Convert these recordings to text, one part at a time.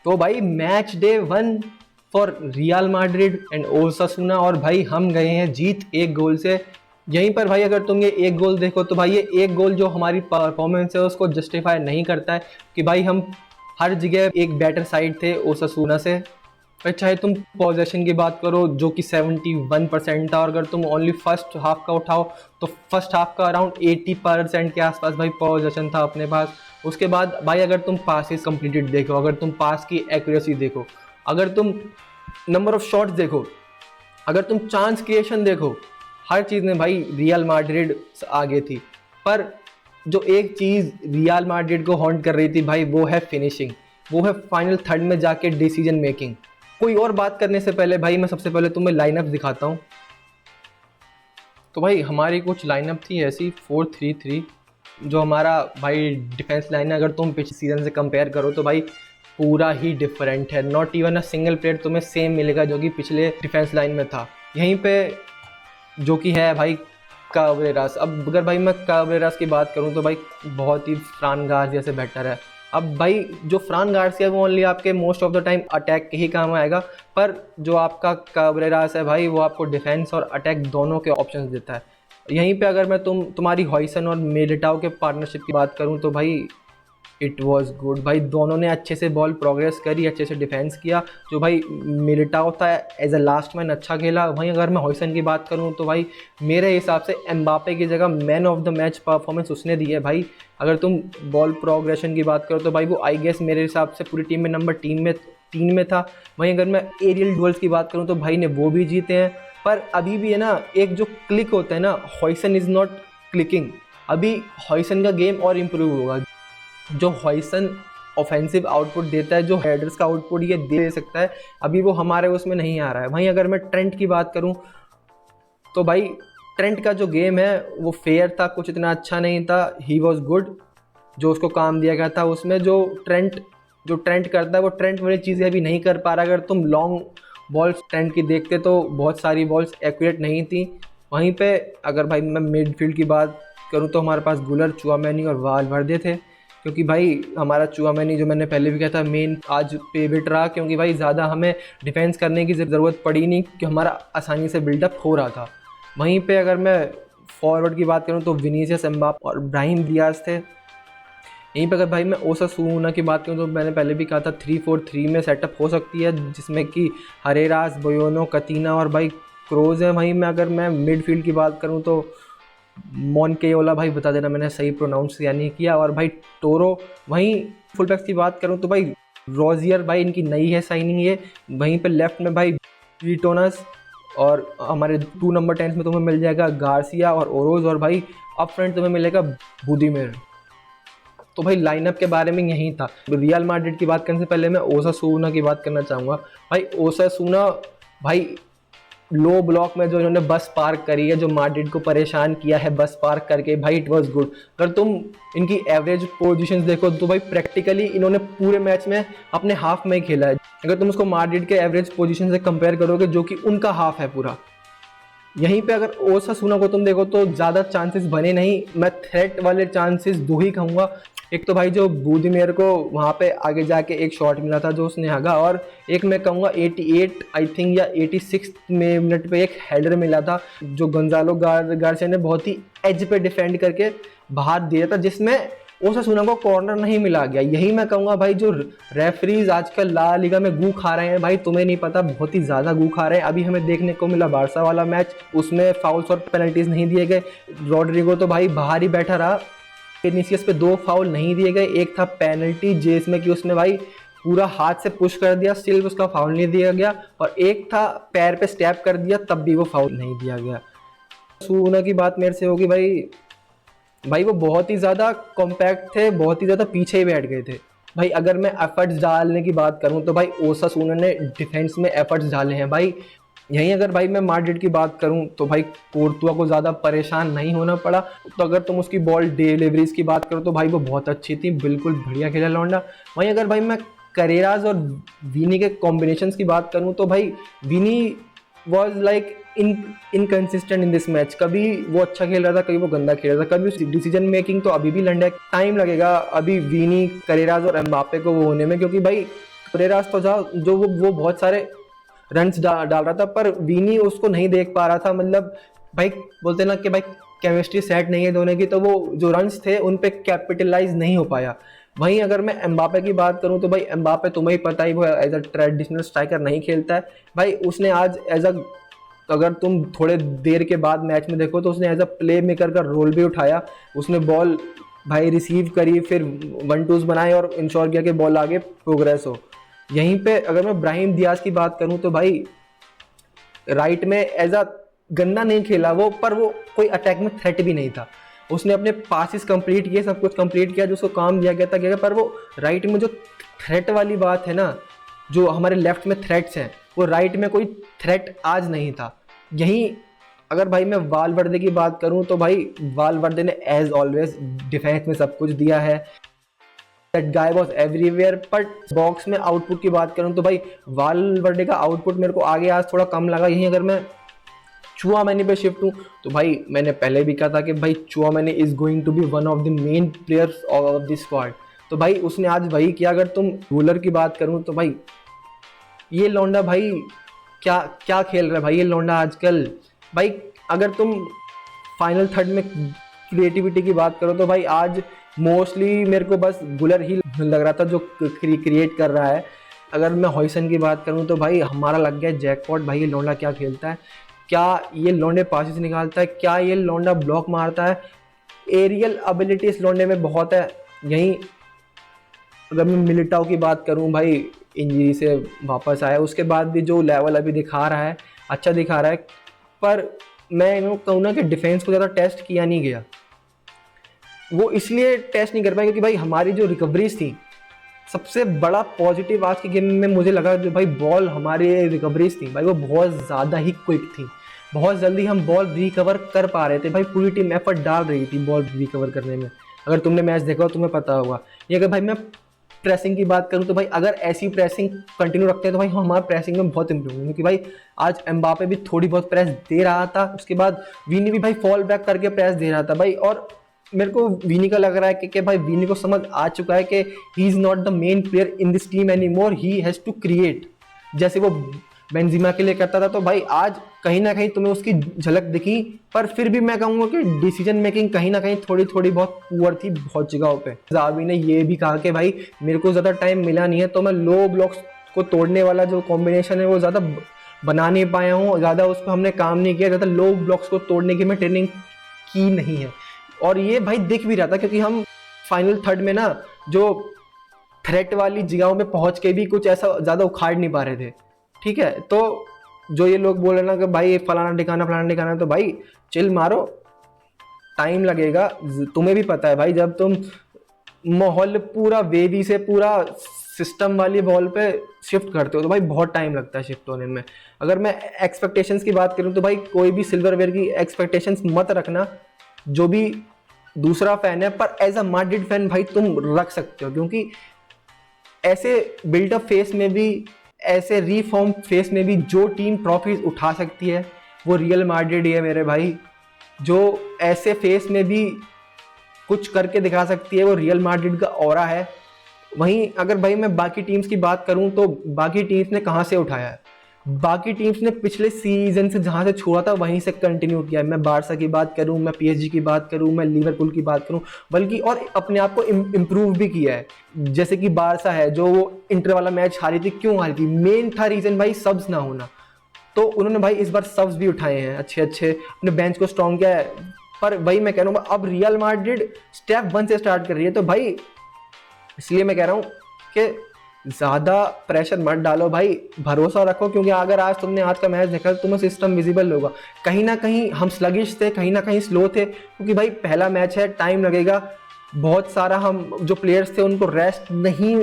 तो भाई match day 1 for real Madrid and ओसासुना, और भाई हम गए हैं जीत 1 गोल से। यहीं पर भाई अगर तुम ये 1 गोल देखो तो भाई ये 1 गोल जो हमारी परफॉर्मेंस है उसको जस्टिफाई नहीं करता है कि भाई हम हर जगह एक बेटर साइड थे ओसासुना से। फिर चाहे तुम पोजेशन की बात करो जो कि 71% था, और अगर तुम ओनली फर्स्ट हाफ का उठाओ तो फर्स्ट हाफ का अराउंड 80% के आसपास भाई पोजेशन था अपने पास। उसके बाद भाई अगर तुम पासेस कंप्लीटेड देखो, अगर तुम पास की एक्यूरेसी देखो, अगर तुम नंबर ऑफ शॉट्स देखो, अगर तुम चांस क्रिएशन देखो, हर चीज़ में भाई रियल मैड्रिड आगे थी। पर जो एक चीज़ रियल मैड्रिड को हॉन्ट कर रही थी भाई वो है फिनिशिंग, वो है फाइनल थर्ड में जाके डिसीजन मेकिंग। कोई और बात करने से पहले भाई मैं सबसे पहले तुम्हें लाइनअप दिखाता हूँ। तो भाई हमारी कुछ लाइनअप थी ऐसी 4-3-3, जो हमारा भाई डिफेंस लाइन है अगर तुम पिछले सीजन से कंपेयर करो तो भाई पूरा ही डिफरेंट है। Not even a single player तुम्हें सेम मिलेगा जो कि पिछले डिफेंस लाइन में था। यहीं पे जो कि है भाई काब्रेरास। अब अगर भाई मैं काब्रेरास की बात करूं तो भाई बहुत ही फ्रान गार्सिया से बेटर है। अब भाई जो फ्रान गार्सिया है वो ओनली आपके most of the time attack के ही काम आएगा, पर जो आपका काब्रेरास है भाई वो आपको डिफेंस और अटैक दोनों के ऑप्शंस देता है। यहीं पे अगर मैं तुम्हारी हॉइसन और मिलिटाओ के पार्टनरशिप की बात करूं तो भाई इट वॉज गुड। भाई दोनों ने अच्छे से बॉल प्रोग्रेस करी, अच्छे से डिफेंस किया। जो भाई मिलिटाओ था एज अ लास्ट मैन अच्छा खेला। वहीं अगर मैं हॉइसन की बात करूं तो भाई मेरे हिसाब से एम्बापे की जगह man of the match performance उसने दी है भाई। अगर तुम बॉल प्रोग्रेशन की बात करो तो भाई वो आई गेस मेरे हिसाब से पूरी टीम में नंबर 3 में था। वहीं अगर मैं एरियल डुअल्स की बात करूँ तो भाई ने वो भी जीते हैं। पर अभी भी है ना एक जो क्लिक होता है ना, हॉइसन इज़ नॉट क्लिकिंग। अभी हॉइसन का गेम और इम्प्रूव होगा। जो हॉइसन ऑफेंसिव आउटपुट देता है, जो हेडर्स का आउटपुट ये दे सकता है, अभी वो हमारे उसमें नहीं आ रहा है। वहीं अगर मैं ट्रेंट की बात करूं तो भाई ट्रेंट का जो गेम है वो फेयर था, कुछ इतना अच्छा नहीं था। ही वॉज गुड, जो उसको काम दिया गया था उसमें जो ट्रेंट करता है वो ट्रेंट वाली चीज़ें अभी नहीं कर पा रहा। अगर तुम लॉन्ग बॉल्स ट्रेंट की देखते तो बहुत सारी बॉल्स एक्यूरेट नहीं थी। वहीं पे अगर भाई मैं मिडफील्ड की बात करूं तो हमारे पास गुलर, चुआमेनी और वालवर्दे थे। क्योंकि भाई हमारा चुआमेनी जो मैंने पहले भी कहा था मेन आज पेविट रहा, क्योंकि भाई ज़्यादा हमें डिफेंस करने की ज़रूरत पड़ी नहीं कि हमारा आसानी से बिल्डअप हो रहा था। वहीं पे अगर मैं फॉरवर्ड की बात करूं तो विनीसियस, एम्बापे और ब्राहिम दियाज थे। यहीं पर अगर भाई मैं ओसासुना की बात करूं तो मैंने पहले भी कहा था 3-4-3 में सेटअप हो सकती है, जिसमें कि हरेरास, बोयोनो, कतीना और भाई क्रोज है। वहीं मैं अगर मैं मिडफील्ड की बात करूं तो मोनकेयोला, भाई बता देना मैंने सही प्रोनाउंस या नहीं किया, और भाई टोरो। वहीं फुल बैक्स की बात करूं तो भाई रोजियर, भाई इनकी नई है साइनिंग ये। वहीं पे लेफ्ट में भाई वीटोनस, और हमारे 2 नंबर 10 में तुम्हें मिल जाएगा गार्सिया और ओरोज, और भाई अप फ्रंट तुम्हें मिलेगा बुदीमिर। तो भाई लाइनअप के बारे में यही था। रियल मैड्रिड की बात करने से पहले मैं ओसासुना की बात करना चाहूँगा। भाई ओसासुना भाई लो ब्लॉक में जो इन्होंने बस पार्क करी है, जो मैड्रिड को परेशान किया है बस पार्क करके, भाई इट वाज गुड। अगर तुम इनकी एवरेज पोजीशंस देखो तो भाई प्रैक्टिकली इन्होंने पूरे मैच में अपने हाफ में ही खेला है। अगर तुम उसको मैड्रिड के एवरेज पोजीशन से कंपेयर करोगे जो कि उनका हाफ है पूरा। यहीं पे अगर ओसासुना को तुम देखो तो ज़्यादा चांसेस बने नहीं। मैं थ्रेट वाले चांसेस 2 ही कहूँगा। एक तो भाई जो बुदीमिर को वहाँ पे आगे जाके एक शॉट मिला था जो उसने हागा, और एक मैं कहूँगा 88 आई थिंक या 86 में मिनट पे एक हेडर मिला था जो गोंजालो गार्सिया ने बहुत ही एज पे डिफेंड करके बाहर दिया था, जिसमें ओसासुना को कॉर्नर नहीं मिला गया। यही मैं कहूँगा भाई जो रेफरीज आजकल ला लीगा में गू खा रहे हैं भाई, तुम्हें नहीं पता बहुत ही ज़्यादा गू खा रहे हैं। अभी हमें देखने को मिला बारसा वाला मैच, उसमें फाउल्स और पेनल्टीज नहीं दिए गए। रॉड्रिगो तो भाई बाहर ही बैठा रहा। विनीसियस पे 2 फाउल नहीं दिए गए। एक था पेनल्टी जिसमें कि उसने भाई पूरा हाथ से पुश कर दिया, स्टिल उसका फाउल नहीं दिया गया, और एक था पैर पे स्टैप कर दिया तब भी वो फाउल नहीं दिया गया। सुना की बात मेरे से होगी भाई वो बहुत ही ज़्यादा कॉम्पैक्ट थे, बहुत ही ज़्यादा पीछे ही बैठ गए थे। भाई अगर मैं एफर्ट्स डालने की बात करूं तो भाई ओसासुना ने डिफेंस में एफर्ट्स डाले हैं भाई। यहीं अगर भाई मैं मैड्रिड की बात करूं तो भाई कोर्तुआ को ज़्यादा परेशान नहीं होना पड़ा। तो अगर तुम उसकी बॉल डिलीवरीज की बात करो तो भाई वो बहुत अच्छी थी, बिल्कुल बढ़िया खेला लौंडा। वहीं अगर भाई मैं करेराज और वीनी के कॉम्बिनेशंस की बात करूं तो भाई weeny was like inconsistent in this match. कभी वो अच्छा खेल रहा था, कभी वो गंदा खेल रहा था, कभी उसकी डिसीजन मेकिंग तो अभी भी लंडा टाइम लगेगा अभी वीनी, करेराज और एम्बापे को वो होने में, क्योंकि भाई परेरास तो जो वो बहुत सारे रन्स डाल रहा था, पर वीनी उसको नहीं देख पा रहा था। मतलब भाई बोलते ना कि भाई केमिस्ट्री सेट नहीं है दोनों की, तो वो जो रन्स थे उन पे कैपिटलाइज नहीं हो पाया। वहीं अगर मैं एम्बापे की बात करूं तो भाई एम्बापे तुम्हें ही पता ही, वो एज अ ट्रेडिशनल स्ट्राइकर नहीं खेलता है भाई। उसने आज एज अ, अगर तुम थोड़े देर के बाद मैच में देखो तो उसने एज अ प्ले मेकर का रोल भी उठाया। उसने बॉल भाई रिसीव करी, फिर 1-2s बनाए और इंश्योर किया कि बॉल आगे प्रोग्रेस हो। यहीं पे अगर मैं ब्राहिम दियाज की बात करूं तो भाई राइट में एज अ गंदा नहीं खेला वो, पर वो कोई अटैक में थ्रेट भी नहीं था। उसने अपने पासिस कंप्लीट किए, सब कुछ कंप्लीट किया जो उसको काम दिया गया था किया, पर वो राइट में जो थ्रेट वाली बात है ना, जो हमारे लेफ्ट में थ्रेट्स हैं, वो राइट में कोई थ्रेट आज नहीं था। यहीं अगर भाई मैं वालवर्दे की बात करूं तो भाई वालवर्दे ने एज ऑलवेज डिफेंस में सब कुछ दिया है। That guy was everywhere. But box में आउटपुट की बात करूं तो भाई वालवर्डे का आउटपुट मेरे को आगे आज थोड़ा कम लगा। यहीं अगर मैं चुआमेनी पे शिफ्ट हूँ तो भाई मैंने पहले भी कहा था कि भाई Tchouameni is going to be one of the main players of the squad, तो भाई उसने आज वही किया। अगर तुम रूलर की बात करूँ तो भाई ये लौंडा भाई क्या क्या खेल रहा है भाई ये लौंडा आजकल। भाई अगर तुम फाइनल थर्ड में क्रिएटिविटी की बात करो तो भाई आज मोस्टली मेरे को बस गुलर ही लग रहा था जो क्रिएट कर रहा है। अगर मैं हॉयसन की बात करूं तो भाई हमारा लग गया जैकपॉट। भाई ये लौंडा क्या खेलता है, क्या ये लौंडे पासेस निकालता है, क्या ये लौंडा ब्लॉक मारता है। एरियल एबिलिटी इस लौंडे में बहुत है। यहीं अगर मैं मिलिटाओ की बात करूं भाई इंजरी से वापस आया, उसके बाद भी जो लेवल अभी दिखा रहा है अच्छा दिखा रहा है, पर मैं यूँ कहूँ ना कि डिफेंस को ज़्यादा टेस्ट किया नहीं गया। वो इसलिए टेस्ट नहीं कर पाए क्योंकि भाई हमारी जो रिकवरीज थी, सबसे बड़ा पॉजिटिव आज की गेम में मुझे लगा जो भाई बॉल हमारी रिकवरीज थी भाई वो बहुत ज़्यादा ही क्विक थी। बहुत जल्दी हम बॉल रिकवर कर पा रहे थे भाई, पूरी टीम एफर्ट डाल रही थी बॉल रिकवर करने में। अगर तुमने मैच देखा हो तुम्हें पता होगा। ये अगर भाई मैं प्रेसिंग की बात करूं तो भाई अगर ऐसी प्रेसिंग कंटिन्यू रखते हैं तो भाई हमारा प्रेसिंग में बहुत इंप्रूव होंगे। क्योंकि भाई आज एम्बापे भी थोड़ी बहुत प्रेस दे रहा था, उसके बाद वीनी भी भाई फॉल बैक करके प्रेस दे रहा था भाई। और मेरे को वीनी का लग रहा है कि भाई वीनी को समझ आ चुका है कि he is not the main player in this team any more, he has to create, जैसे वो बेंजिमा के लिए करता था। तो भाई आज कहीं ना कहीं तुम्हें उसकी झलक दिखी, पर फिर भी मैं कहूँगा कि डिसीजन मेकिंग कहीं ना कहीं थोड़ी बहुत पुअर थी बहुत जगहों पे। जावी ने ये भी कहा कि भाई मेरे को ज़्यादा टाइम मिला नहीं है तो मैं लो ब्लॉक्स को तोड़ने वाला जो कॉम्बिनेशन है वो ज़्यादा बना नहीं पाया हूँ, ज़्यादा उस पर हमने काम नहीं किया, ज़्यादा लो ब्लॉक्स को तोड़ने की मैं ट्रेनिंग की नहीं है। और ये भाई दिख भी रहा था क्योंकि हम फाइनल थर्ड में ना जो थ्रेट वाली जगहों में पहुंच के भी कुछ ऐसा ज़्यादा उखाड़ नहीं पा रहे थे। ठीक है, तो जो ये लोग बोल रहे ना कि भाई फलाना ठिकाना, तो भाई चिल मारो, टाइम लगेगा। तुम्हें भी पता है भाई जब तुम माहौल पूरा वेवी से पूरा सिस्टम वाली बॉल पे शिफ्ट करते हो तो भाई बहुत टाइम लगता है शिफ्ट होने में। अगर मैं एक्सपेक्टेशंस की बात करूं तो भाई कोई भी सिल्वरवेयर की एक्सपेक्टेशंस मत रखना, जो भी दूसरा फैन है, पर एज अ माड्रिड फैन भाई तुम रख सकते हो। क्योंकि ऐसे बिल्डअप फेस में भी, ऐसे रीफॉर्म फेस में भी जो टीम ट्रॉफीज उठा सकती है वो रियल माड्रिड ही है मेरे भाई। जो ऐसे फेस में भी कुछ करके दिखा सकती है वो रियल माड्रिड का ऑरा है। वहीं अगर भाई मैं बाकी टीम्स की बात करूं तो बाकी टीम्स ने कहां से उठाया है, बाकी टीम्स ने पिछले सीजन से जहां से छोड़ा था वहीं से कंटिन्यू किया है। मैं बारसा की बात करूं, मैं पीएसजी की बात करूं, मैं लिवरपूल की बात करूं, बल्कि और अपने आप को इम्प्रूव भी किया है। जैसे कि बारसा है जो वो इंटर वाला मैच हारी थी, क्यों हारी थी, मेन था रीजन भाई सब्स ना होना। तो उन्होंने भाई इस बार सब्स भी उठाए हैं अच्छे अपने बेंच को स्ट्रॉन्ग किया है। पर वही मैं कह रहा हूँ अब रियल माड्रिड स्टेप 1 से स्टार्ट कर रही है, तो भाई इसलिए मैं कह रहा हूँ कि ज़्यादा प्रेशर मत डालो भाई, भरोसा रखो। क्योंकि अगर आज तुमने आज का मैच देखा तो तुम्हें सिस्टम विजिबल होगा। कहीं ना कहीं हम स्लगिश थे, कहीं ना कहीं स्लो थे, क्योंकि भाई पहला मैच है, टाइम लगेगा। बहुत सारा हम जो प्लेयर्स थे उनको रेस्ट नहीं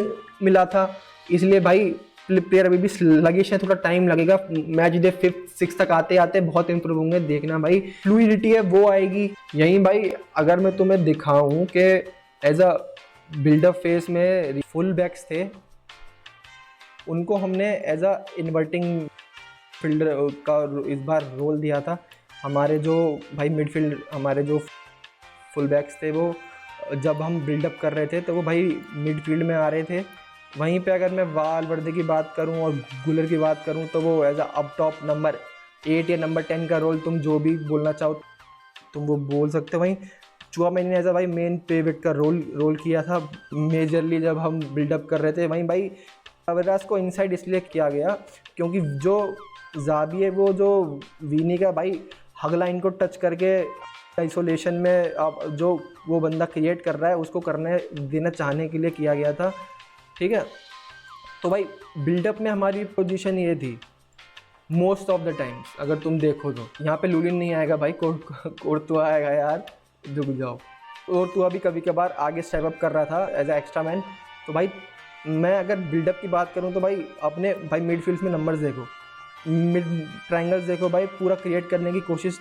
मिला था, इसलिए भाई प्लेयर अभी भी स्लगिश है, थोड़ा टाइम लगेगा। मैच डे 5-6 तक आते आते बहुत इंप्रूव होंगे, देखना भाई। फ्लूइडिटी है वो आएगी। यहीं भाई अगर मैं तुम्हें दिखाऊँ कि एज अ बिल्डअप फेस में फुल बैक्स थे, उनको हमने एज अ इन्वर्टिंग फील्डर का इस बार रोल दिया था। हमारे जो भाई मिडफील्ड, हमारे जो फुल बैक्स थे वो जब हम बिल्डअप कर रहे थे तो वो भाई मिडफील्ड में आ रहे थे, वहीं पे अगर मैं वालवर्दे की बात करूं और गुलर की बात करूं तो वो एज अप टॉप नंबर 8 या नंबर 10 का रोल तुम जो भी बोलना चाहो तुम वो बोल सकते हो। वहीं चुआमेनी ने एज भाई मेन पिवट का रोल किया था मेजरली जब हम बिल्डअप कर रहे थे। वहीं भाई फेब्रेगास को इनसाइड इसलिए किया गया क्योंकि जो ज़ाबी है वो जो वीनी का भाई हग लाइन को टच करके आइसोलेशन में अब जो वो बंदा क्रिएट कर रहा है उसको करने देना चाहने के लिए किया गया था, ठीक है। तो भाई बिल्डअप में हमारी पोजीशन ये थी मोस्ट ऑफ द टाइम्स। अगर तुम देखो तो यहाँ पे लुलिन नहीं आएगा भाई, कोर्तुआ आएगा यार, झुक जाओ। और तू अभी कभी कभार आगे स्टेप अप कर रहा था एज ए एक्स्ट्रा मैन। तो भाई मैं अगर बिल्डअप की बात करूँ तो भाई अपने भाई मिडफील्ड में नंबर्स देखो, मिड ट्रायंगल्स देखो भाई, पूरा क्रिएट करने की कोशिश।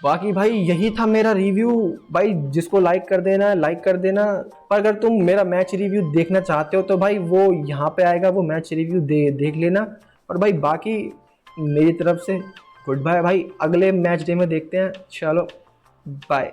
बाकी भाई यही था मेरा रिव्यू भाई, जिसको लाइक कर देना लाइक कर देना। पर अगर तुम मेरा मैच रिव्यू देखना चाहते हो तो भाई वो यहाँ पे आएगा, वो मैच रिव्यू देख लेना। और भाई बाकी मेरी तरफ से गुड बाय भाई, अगले मैच डे में देखते हैं, चलो बाय।